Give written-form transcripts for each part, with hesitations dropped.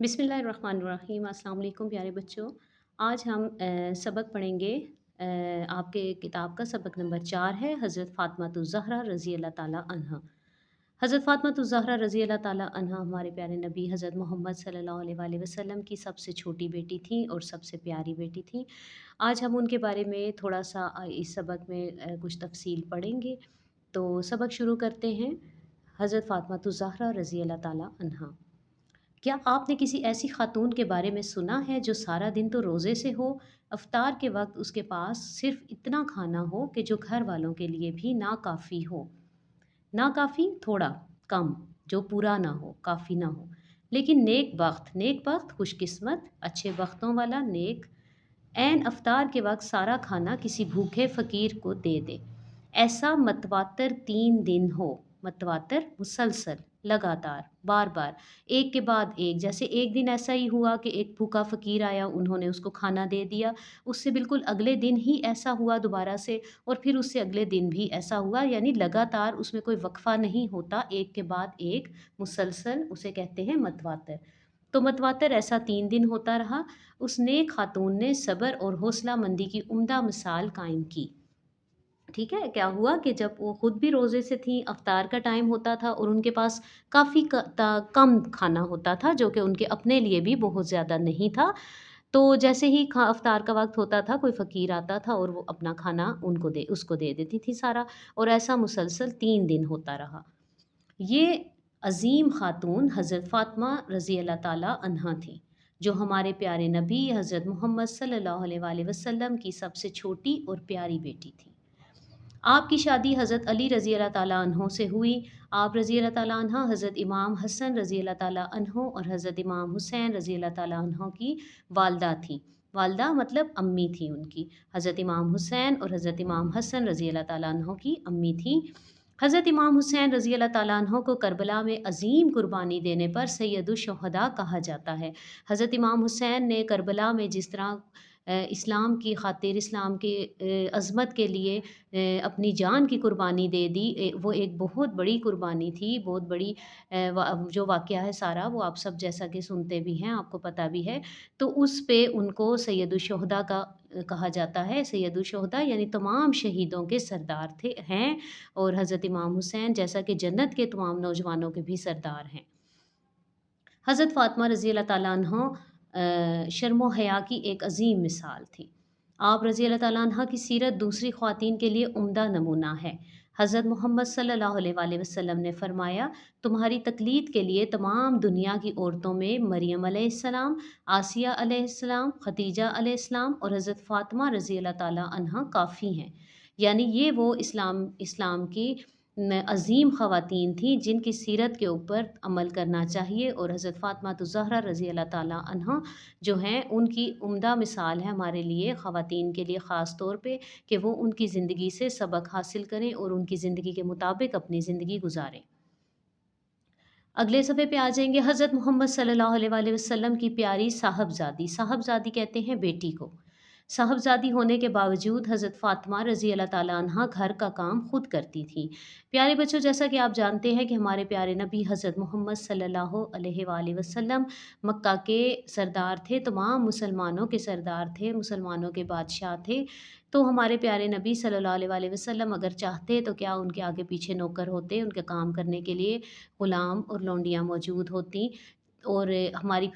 बिस्मिल्लाहिर्रहमानिर्रहीम। अस्सलाम वालेकुम प्यारे बच्चों। आज हम सबक पढ़ेंगे। आपके किताब का सबक नंबर 4 है। हज़रत फ़ातिमा रज़ी अल्लाह ताला अन्हा। हज़रत फ़ातिमा रज़ी अल्लाह ताला अन्हा हमारे प्यारे नबी हज़रत मोहम्मद सल्लल्लाहु अलैहि वसल्लम की सबसे छोटी बेटी थीं और सबसे प्यारी बेटी थीं। आज हम उनके बारे में थोड़ा-सा इस सबक में कुछ तफ़सील पढ़ेंगे। तो सबक शुरू करते हैं। हज़रत फ़ातिमा रज़ी अल्लाह ताला अन्हा। क्या आपने किसी ऐसी खातून के बारे में सुना है जो सारा दिन तो रोज़े से हो, इफ्तार के वक़्त उसके पास सिर्फ़ इतना खाना हो कि जो घर वालों के लिए भी नाकाफ़ी हो? नाकाफ़ी थोड़ा, कम, जो पूरा ना हो, काफ़ी ना हो। लेकिन नेक बख़्त, खुशकिस्मत, अच्छे वक़्तों वाला नेक, ऐन इफ्तार के वक़्त सारा खाना किसी भूखे फ़कीर को दे दे। ऐसा मतवातर 3 दिन हो, मतवातर मुसलसल, लगातार, बार-बार, एक के बाद एक। जैसे एक दिन ऐसा ही हुआ कि एक भूखा फ़कीर आया, उन्होंने उसको खाना दे दिया, उससे बिल्कुल अगले दिन ही ऐसा हुआ दोबारा से और फिर उससे अगले दिन भी ऐसा हुआ, यानी लगातार उसमें कोई वक़फ़ा नहीं होता, एक के बाद एक मुसलसल, उसे कहते हैं मतवातर। तो मतवातर ऐसा 3 दिन होता रहा। उस नेक खातून ने सब्र और हौसला-मंदी की उम्दा मिसाल कायम की। ठीक है? क्या हुआ कि जब वो खुद भी रोज़े से थीं, इफ्तार का टाइम होता था और उनके पास काफ़ी कम खाना होता था, जो कि उनके अपने लिए भी बहुत ज़्यादा नहीं था। तो जैसे ही खा इफ्तार का वक़्त होता था, कोई फ़कीर आता था और वो अपना खाना उसको दे देती थी सारा, और ऐसा मुसलसल 3 दिन होता रहा। ये अज़ीम ख़ातून हज़रत फ़ातिमा रज़ी अल्लाह ताला अन्हा थीं, जो हमारे प्यारे नबी हज़रत मोहम्मद सल्लल्लाहु अलैहि वसल्लम की सबसे छोटी और प्यारी बेटी थीं। आपकी शादी हज़रत अली रज़ी अल्लाह ताला अन्हो से हुई। आप रज़ी अल्लाह ताला अन्हा हज़रत इमाम हसन रज़ी अल्लाह ताला अन्हो और हज़रत इमाम हुसैन रज़ी अल्लाह ताला अन्हो की वालदा थीं। वालदा मतलब अम्मी थीं उनकी। हज़रत इमाम हुसैन और हज़रत इमाम हसन रज़ी अल्लाह ताला अन्हो की अम्मी थीं। हज़रत इमाम हुसैन रज़ी अल्लाह ताला अन्हो को करबला में अज़ीम कुर्बानी देने पर सैयदुश-शुहदा कहा जाता है। हज़रत इमाम हुसैन ने करबला में जिस तरह इस्लाम की ख़ातिर, इस्लाम की अज़मत के लिए अपनी जान की कुर्बानी दे दी। वो एक बहुत बड़ी कुर्बानी थी, बहुत बड़ी जो वाक़या है सारा वो आप सब जैसा कि सुनते भी हैं, आपको पता भी है। तो उस पे उनको सैयदुश-शुहदा कहा जाता है। सैयदुश-शुहदा यानी तमाम शहीदों के सरदार हैं, और हज़रत इमाम हुसैन जैसा कि जन्नत के तमाम नौजवानों के भी सरदार हैं। हज़रत फ़ातिमा रज़ी अल्लाह ताला अन्हा शर्म व हया की एक अज़ीम मिसाल थी। आप रज़ी अल्लाह ताला अन्हा की सीरत दूसरी ख़वातीन के लिए उम्दा नमूना है। हज़रत मोहम्मद सल्लल्लाहु अलैहि वसल्लम ने फ़रमाया, तुम्हारी तक़लीद के लिए तमाम दुनिया की औरतों में मरियम अलैहिस्सलाम, आसिया अलैहिस्सलाम, खदीजा अलैहिस्सलाम और हज़रत फ़ातिमा रज़ी अल्लाह ताला अन्हा काफ़ी हैं। यानी ये वो इस्लाम की अज़ीम ख़वातीन थीं जिनकी सीरत के ऊपर अमल करना चाहिए, और हज़रत फ़ातिमा रज़ी अल्लाह ताला अन्हा जो हैं उनकी उम्दा मिसाल है हमारे लिए, ख़वातीन के लिए ख़ास तौर पे, कि वो उनकी ज़िंदगी से सबक हासिल करें और उनकी ज़िंदगी के मुताबिक अपनी ज़िंदगी गुज़ारें। अगले सफ़े पे आ जाएँगे। हज़रत मोहम्मद सल्लल्लाहु अलैहि वसल्लम की प्यारी साहबज़ादी, साहबज़ादी कहते हैं बेटी को। साहबज़ादी होने के बावजूद हज़रत फ़ातिमा रज़ी अल्लाह ताला अन्हा घर का काम खुद करती थीं। प्यारे बच्चों, जैसा कि आप जानते हैं कि हमारे प्यारे नबी हज़रत मोहम्मद सल्लल्लाहु अलैहि वसल्लम मक्का के सरदार थे, तमाम मुसलमानों के सरदार थे, मुसलमानों के बादशाह थे। तो हमारे प्यारे नबी सल्लल्लाहु अलैहि वसल्लम अगर चाहते तो क्या उनके आगे पीछे नौकर होते, उनके काम करने के लिए ग़ुलाम और लौंडियाँ मौजूद होतीं। और हमारी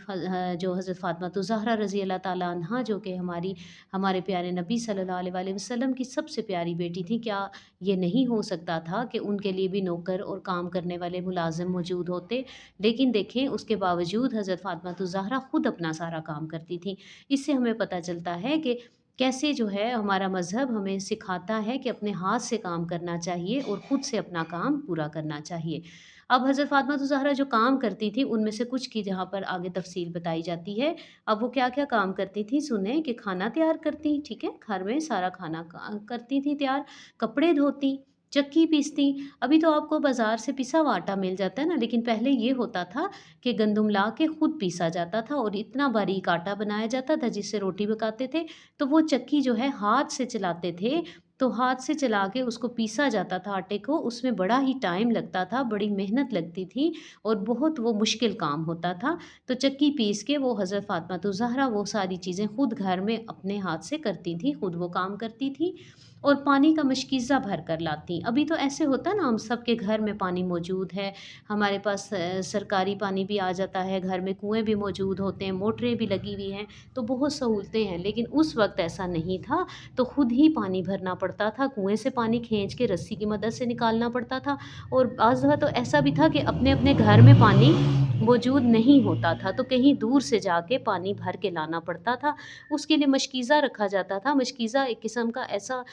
जो हज़रत फ़ातिमा रज़ी अल्लाह ताला अन्हा, जो कि हमारे प्यारे नबी सल्लल्लाहु अलैहि वसल्लम की सबसे प्यारी बेटी थी, क्या ये नहीं हो सकता था कि उनके लिए भी नौकर और काम करने वाले मुलाज़िम मौजूद होते? लेकिन देखें, उसके बावजूद हज़रत फ़ातिमा खुद अपना सारा काम करती थीं। इससे हमें पता चलता है कि कैसे जो है हमारा मज़हब हमें सिखाता है कि अपने हाथ से काम करना चाहिए और ख़ुद से अपना काम पूरा करना चाहिए। अब हज़रत फ़ातिमा जो काम करती थी, उनमें से कुछ की जहाँ पर आगे तफ़सील बताई जाती है। अब वो क्या-क्या काम करती थी सुनें, कि खाना तैयार करती, ठीक है? घर में सारा खाना करती थी तैयार, कपड़े धोती, चक्की पीसती। अभी तो आपको बाज़ार से पिसा हुआ आटा मिल जाता है ना, लेकिन पहले ये होता था कि गंदुम ला के खुद पीसा जाता था और इतना बारीक आटा बनाया जाता था जिससे रोटी पकाते थे। तो वो चक्की जो है हाथ से चलाते थे, तो हाथ से चला के उसको पीसा जाता था आटे को, उसमें बड़ा ही टाइम लगता था, बड़ी मेहनत लगती थी और बहुत वो मुश्किल काम होता था। तो चक्की पीस के वो हज़रत फ़ातिमा ज़हरा वो सारी चीज़ें खुद घर में अपने हाथ से करती थीं, खुद वो काम करती थीं और पानी का मशकीज़ा भर कर लातीं। अभी तो ऐसे होता है ना, हम सबके घर में पानी मौजूद है, हमारे पास सरकारी पानी भी आ जाता है, घर में कुएँ भी मौजूद होते हैं, मोटरें भी लगी हुई हैं, तो बहुत सहूलतें हैं। लेकिन उस वक़्त ऐसा नहीं था, तो खुद ही पानी भरना पड़ता था, कुएँ से पानी खींच के रस्सी की मदद से निकालना पड़ता था और बाज़ दफ़ा तो ऐसा भी था कि अपने-अपने घर में पानी मौजूद नहीं होता था, तो कहीं दूर से जाके पानी भर के लाना पड़ता था। उसके लिए मशकीज़ा रखा जाता था। मशकीज़ा एक किस्म का ऐसा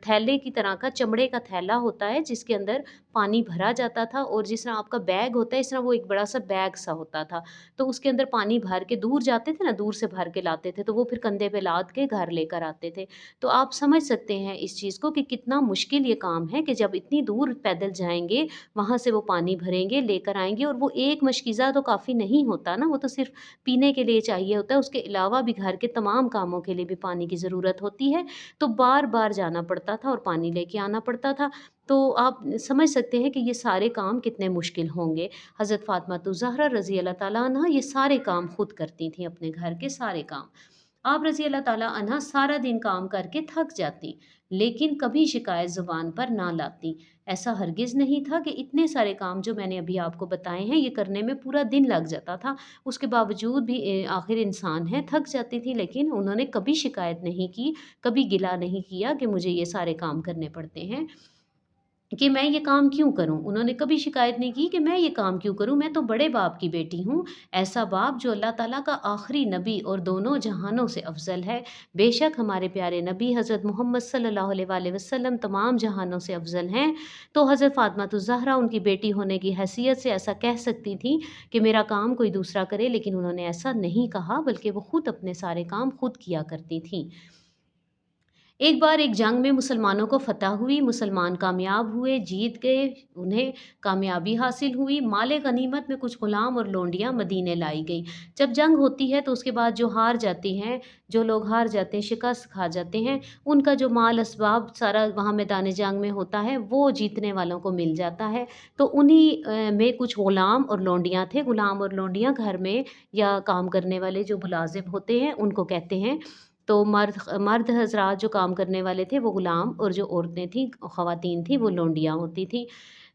थैले की तरह का चमड़े का थैला होता है जिसके अंदर पानी भरा जाता था और जिस तरह आपका बैग होता है, इस तरह वो एक बड़ा-सा बैग सा होता था। तो उसके अंदर पानी भर के दूर जाते थे ना, दूर से भर के लाते थे, तो वो फिर कंधे पे लाद के घर लेकर आते थे। तो आप समझ सकते हैं इस चीज़ को कि कितना मुश्किल ये काम है कि जब इतनी दूर पैदल जाएँगे, वहाँ से वो पानी भरेंगे, लेकर आएँगे और वो एक मशकीज़ा तो काफ़ी नहीं होता ना, वो तो सिर्फ़ पीने के लिए चाहिए होता है, उसके अलावा भी घर के तमाम कामों के लिए भी पानी की ज़रूरत होती है। तो बार-बार जाना पड़ता था और पानी लेके आना पड़ता था। तो आप समझ सकते हैं कि ये सारे काम कितने मुश्किल होंगे। हज़रत फ़ातिमा ज़हरा रज़ी अल्लाह ताला अन्हा ये सारे काम खुद करती थीं, अपने घर के सारे काम। आप रज़ी अल्लाह ताला अन्हा सारा दिन काम करके थक जातीं, लेकिन कभी शिकायत ज़ुबान पर ना लातीं। ऐसा हरगिज़ नहीं था कि इतने सारे काम जो मैंने अभी आपको बताए हैं, ये करने में पूरा दिन लग जाता था। उसके बावजूद भी आखिर इंसान हैं, थक जाती थीं, लेकिन उन्होंने कभी शिकायत नहीं की, कभी गिला नहीं किया कि मुझे ये सारे काम करने पड़ते हैं। कि मैं ये काम क्यों करूँ? उन्होंने कभी शिकायत नहीं की कि मैं ये काम क्यों करूँ? मैं तो बड़े बाप की बेटी हूँ। ऐसा बाप जो अल्लाह ताला का आखिरी नबी और दोनों जहानों से अफ़ज़ल है। बेशक हमारे प्यारे नबी हज़रत मोहम्मद सल्लल्लाहु अलैहि वसल्लम तमाम जहानों से अफ़ज़ल हैं। तो हज़रत फ़ातिमा ज़हरा उनकी बेटी होने की हैसियत से ऐसा कह सकती थीं कि मेरा काम कोई दूसरा करे, लेकिन उन्होंने ऐसा नहीं कहा, बल्कि वो खुद अपने सारे काम खुद किया करती थीं। एक बार एक जंग में मुसलमानों को फ़तह हुई, मुसलमान कामयाब हुए, जीत गए, उन्हें कामयाबी हासिल हुई, माले गनीमत में कुछ ग़ुलाम और लोंडियाँ मदीने लाई गईं। जब जंग होती है तो उसके बाद जो हार जाती हैं, जो लोग हार जाते हैं, शिकस्त खा जाते हैं, उनका जो माल असबाब सारा वहाँ मैदान जंग में होता है, वो जीतने वालों को मिल जाता है। तो उन्हीं में कुछ ग़ुलाम और लोंडियाँ थे। ग़ुलाम और लोंडियाँ घर में या काम करने वाले जो मुलाज़िम होते हैं, उनको कहते हैं। तो मर्द हज़रात जो काम करने वाले थे वो ग़ुलाम और जो औरतें थीं, ख़वातीन थीं, वो लोंडियाँ होती थीं।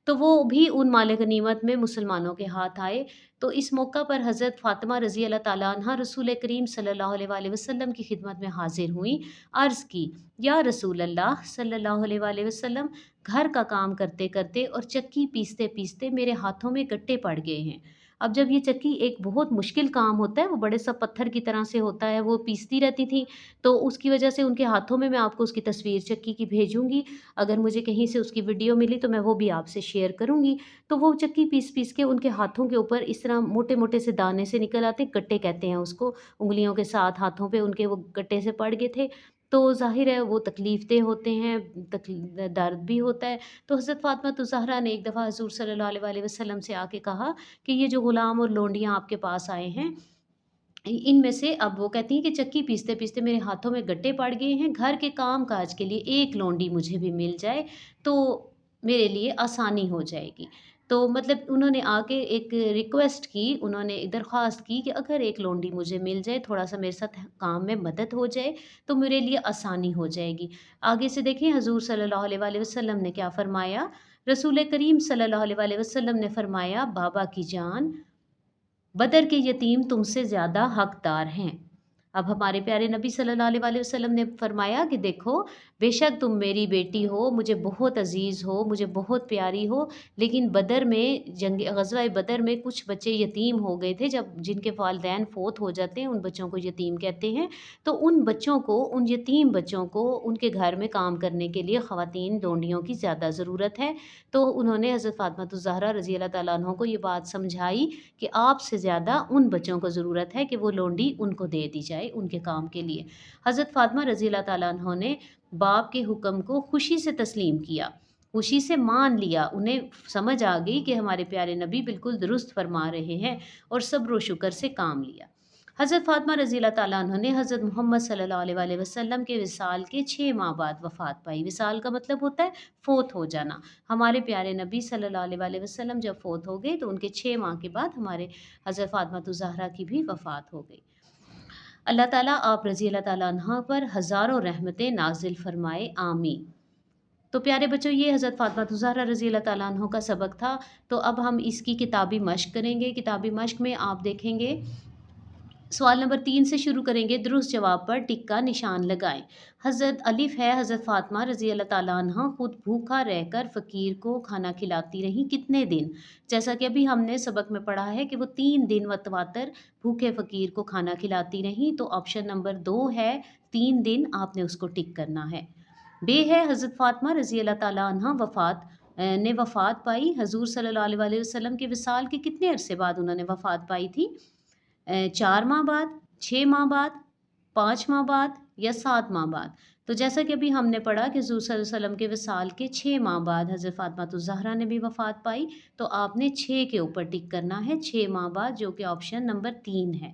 तो वो भी उन माले गनीमत में मुसलमानों के हाथ आए। तो इस मौका पर हज़रत फ़ातिमा रज़ी अल्लाह ताला अन्हा रसूल करीम सल्लल्लाहु अलैहि वसल्लम की खिदमत में हाज़िर हुईं। अर्ज़ की, या रसूल अल्लाह सल्लल्लाहु अलैहि वसल्लम, घर का काम करते-करते और चक्की पीसते-पीसते मेरे हाथों में गट्टे पड़ गए हैं। अब जब ये चक्की एक बहुत मुश्किल काम होता है, वो बड़े सा पत्थर की तरह से होता है, वो पीसती रहती थी, तो उसकी वजह से उनके हाथों में मैं आपको उसकी तस्वीर चक्की की भेजूँगी। अगर मुझे कहीं से उसकी वीडियो मिली तो मैं वो भी आपसे शेयर करूँगी। तो वो चक्की पीस-पीस के उनके हाथों के ऊपर इस तरह मोटे-मोटे से दाने से निकल आते, गट्टे कहते हैं उसको, उँगलियों के साथ हाथों पे उनके वो गट्टे से पड़ गए थे। तो ज़ाहिर है वो तकलीफ़ देह होते हैं, दर्द भी होता है। तो हज़रत फ़ातिमा तो ज़हरा ने एक दफ़ा हज़ूर सल्लल्लाहु अलैहि वसल्लम से आके कहा कि ये जो ग़ुलाम और लोंडियाँ आपके पास आए हैं, इनमें से अब वो कहती हैं कि चक्की पीसते-पीसते मेरे हाथों में गट्टे पड़ गए हैं, घर के काम-काज के लिए एक लौंडी मुझे भी मिल जाए, तो मेरे लिए आसानी हो जाएगी। तो मतलब उन्होंने आके एक रिक्वेस्ट की, उन्होंने एक दरख्वास्त की कि अगर एक लौंडी मुझे मिल जाए, थोड़ा-सा मेरे साथ काम में मदद हो जाए, तो मेरे लिए आसानी हो जाएगी। आगे से देखिए हज़ूर सल्लल्लाहु अलैहि वसल्लम ने क्या फ़रमाया? रसूल करीम सल्लल्लाहु अलैहि वसल्लम ने फ़रमाया, बाबा की जान, बदर के यतीम तुमसे ज़्यादा हकदार हैं। अब हमारे प्यारे नबी सल्लल्लाहु अलैहि वसल्लम ने फरमाया कि देखो, बेशक तुम मेरी बेटी हो, मुझे बहुत अज़ीज़ हो, मुझे बहुत प्यारी हो, लेकिन बदर में ग़ज़वा बदर में कुछ बच्चे यतीम हो गए थे, जब जिनके वालिदैन फ़ौत हो जाते हैं, उन बच्चों को यतीम कहते हैं। तो उन बच्चों को, उन यतीम बच्चों को उनके घर में काम करने के लिए ख़वातीन लोंडियों की ज़्यादा ज़रूरत है। तो उन्होंने हज़रत फ़ातिमा ज़हरा रज़ी अल्लाह ताला अन्हा को ये बात समझाई कि आपसे ज़्यादा उन बच्चों को ज़रूरत है कि वो लौंडी उनको दे दी जाए उनके काम के लिए। हज़रत फ़ातिमा रज़ी अल्लाह ताला अन्हा ने बाप के हुक्म को खुशी से तस्लीम किया, खुशी से मान लिया। उन्हें समझ आ गई कि हमारे प्यारे नबी बिल्कुल दुरुस्त फ़रमा रहे हैं और सब्र व शुक्र से काम लिया। हज़रत फ़ातिमा रज़ी अल्लाह ताला अन्हा ने हज़रत मोहम्मद सल्लल्लाहु अलैहि वसल्लम के विसाल के 6 माह बाद वफ़ात पाई। विसाल का मतलब होता है फ़ौत हो जाना। हमारे प्यारे नबी सल्लल्लाहु अलैहि वसल्लम जब फ़ौत हो गए तो उनके 6 माह के बाद हमारे हज़रत फ़ातिमा ज़हरा की भी वफ़ात हो गई। अल्लाह ताला आप रज़ी अल्लाह ताला अन्हा पर हज़ारों रहमतें नाज़िल फ़रमाए, आमीन। तो प्यारे बच्चों, ये हज़रत फ़ातिमा ज़हरा रज़ी अल्लाह ताला अन्हा का सबक था। तो अब हम इसकी किताबी मश्क करेंगे। किताबी मश्क में आप देखेंगे सवाल नंबर 3 से शुरू करेंगे। दुरुस्त जवाब पर टिक का निशान लगाएं। हज़रत अलिफ़ है, हज़रत फ़ातिमा रज़ी अल्लाह ताला अन्हा खुद भूखा रहकर फ़कीर को खाना खिलाती रहीं कितने दिन? जैसा कि अभी हमने सबक में पढ़ा है कि वो 3 दिन मतवातर भूखे फ़कीर को खाना खिलाती रहीं। तो ऑप्शन नंबर 2 है 3 दिन, आपने उसको टिक करना है। बे है हज़रत फ़ातिमा रज़ी अल्लाह ताला अन्हा ने वफ़ात पाई। हज़ूर सल्लल्लाहु अलैहि वसल्लम के विसाल के कितने अरसे बाद उन्होंने वफ़ात पाई थी? 4 माह बाद, 6 माह बाद, 5 माह बाद या 7 माह बाद? तो जैसा कि अभी हमने पढ़ा कि हुज़ूर सल्लल्लाहु अलैहि वसल्लम के विसाल के 6 माह बाद हज़रत फ़ातिमा ज़हरा ने भी वफ़ात पाई। तो आपने 6 के ऊपर टिक करना है, 6 माह बाद, जो कि ऑप्शन नंबर 3 है।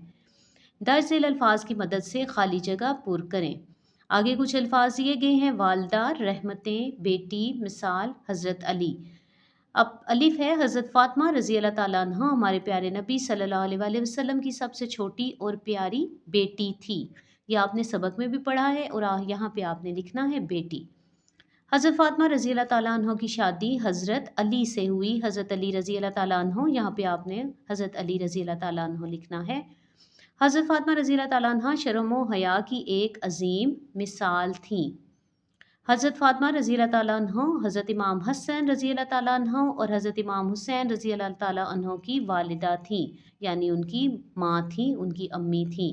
दर्ज झेल अल्फाज की मदद से खाली जगह पुर करें। आगे कुछ अल्फाज दिए गए हैं: वालदा, रहमतें, बेटी, मिसाल, हज़रत अली। अब अलिफ है, हज़रत फ़ातिमा रज़ी अल्लाह ताला अन्हा हमारे प्यारे नबी सल्लल्लाहु अलैहि वसल्लम की सबसे छोटी और प्यारी बेटी थी। ये आपने सबक में भी पढ़ा है और यहाँ पे आपने लिखना है बेटी। हज़रत फ़ातिमा रज़ी अल्लाह ताला अन्हा की शादी हज़रत अली से हुई। हज़रत अली रज़ी अल्लाह ताला अन्हा, यहाँ पे आपने हज़रत अली रज़ी अल्लाह ताला अन्हा लिखना है। हज़रत फ़ातिमा रज़ी अल्लाह ताला अन्हा शर्म व हया की एक अज़ीम मिसाल थीं। हज़रत फ़ातिमा रज़ी अल्लाह ताला अन्हा हज़रत इमाम हसन रज़ी अल्लाह ताला अन्हा और हज़रत इमाम हुसैन रज़ी अल्लाह ताला अन्हा की वालिदा थीं, यानी उनकी माँ थीं, उनकी अम्मी थीं।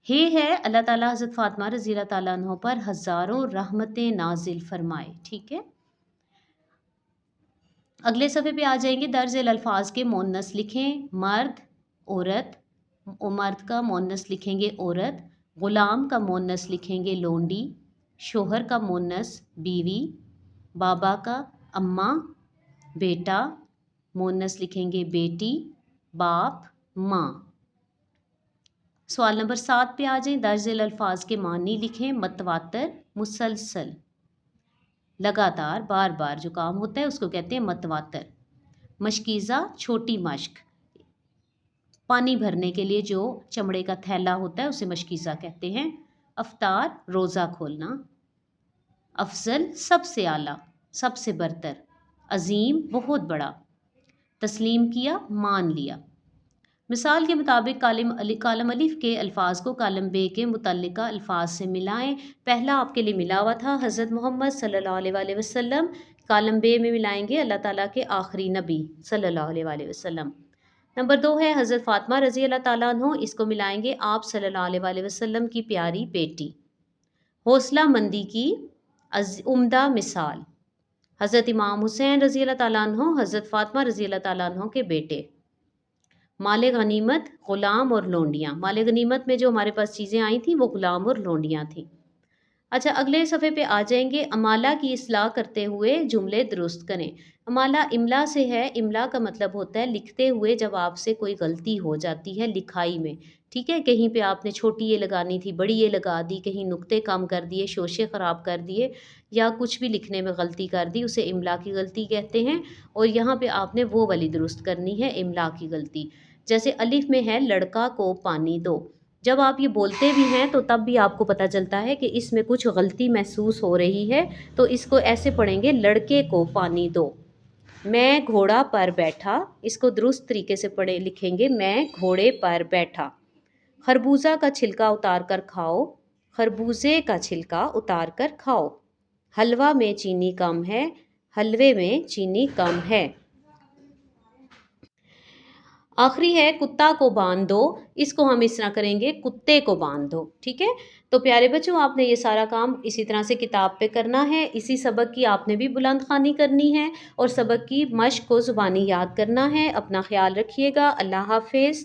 हे है, अल्लाह ताला हज़रत फ़ातिमा रज़ी अल्लाह ताला अन्हा पर हज़ारों रहमतें नाज़िल फ़रमाए। ठीक है, अगले सफ़े पे आ जाएंगे। दर्ज अल्फाज के मोन्नस लिखें। मर्द, औरत, मर्द का मोन्नस लिखेंगे औरत, ग़ुलाम का मोन्नस लिखेंगे लोंडी, शोहर का मोन्नस बीवी, बाबा का अम्मा, बेटा मोन्नस लिखेंगे बेटी, बाप, माँ। सवाल नंबर 7 पे आ जाएं। दर्ज अल्फाज के मानी लिखें। मतवातर, मुसलसल, लगातार, बार बार जो काम होता है उसको कहते हैं मतवातर। मशकीज़ा, छोटी मश्क, पानी भरने के लिए जो चमड़े का थैला होता है उसे मशकीज़ा कहते हैं। अफ्तार, रोज़ा खोलना। अफजल, सबसे आला, सबसे बरतर। अजीम, बहुत बड़ा। तस्लीम किया, मान लिया। मिसाल के मुताबिक कालम अलिफ के अल्फाज को कालम बे के मुतल्लिका अल्फाज से मिलाएं। पहला आपके लिए मिला हुआ था हज़रत मोहम्मद सल्लल्लाहु अलैहि वसल्लम। कालम बे में मिलाएंगे अल्लाह ताला के आखिरी नबी सल्लल्लाहु अलैहि वसल्लम। नंबर 2 है हज़रत फ़ातिमा रज़ी अल्लाह ताला अन्हा, इसको मिलाएंगे आप सल्लल्लाहु अलैहि वसल्लम की प्यारी बेटी। हौसला मंदी की उम्दा मिसाल हज़रत इमाम हुसैन रज़ी अल्लाह ताला अन्हा, हज़रत फ़ातिमा रज़ी अल्लाह ताला अन्हा के बेटे। माले गनीमत, ग़ुलाम और लोंडियाँ। माले गनीमत में जो हमारे पास चीज़ें आई थी वो ग़ुलाम और लोंडियाँ थीं। अच्छा, अगले सफ़े पे आ जाएंगे। अमाला की इस्लाह करते हुए जुमले दुरुस्त करें। अमाला इमला से है। इमला का मतलब होता है लिखते हुए जब आपसे कोई गलती हो जाती है लिखाई में। ठीक है, कहीं पे आपने छोटी ये लगानी थी बड़ी ये लगा दी, कहीं नुक्ते कम कर दिए, शोशे ख़राब कर दिए या कुछ भी लिखने में गलती कर दी, उसे इमला की गलती कहते हैं। और यहाँ पे आपने वो वाली दुरुस्त करनी है इमला की गलती। जैसे अलिफ में है लड़का को पानी दो। जब आप ये बोलते भी हैं तो तब भी आपको पता चलता है कि इसमें कुछ गलती महसूस हो रही है, तो इसको ऐसे पढ़ेंगे लड़के को पानी दो। मैं घोड़ा पर बैठा, इसको दुरुस्त तरीके से पढ़े लिखेंगे मैं घोड़े पर बैठा। खरबूजा का छिलका उतार कर खाओ, खरबूजे का छिलका उतार कर खाओ। हलवा में चीनी कम है, हलवे में चीनी कम है। आखिरी है कुत्ता को बांध दो, इसको हम इस तरह करेंगे कुत्ते को बांध दो। ठीक है, तो प्यारे बच्चों आपने ये सारा काम इसी तरह से किताब पे करना है। इसी सबक की आपने भी बुलंद ख़्वानी करनी है और सबक की मश्क को ज़ुबानी याद करना है। अपना ख्याल रखिएगा। अल्लाह हाफिज़।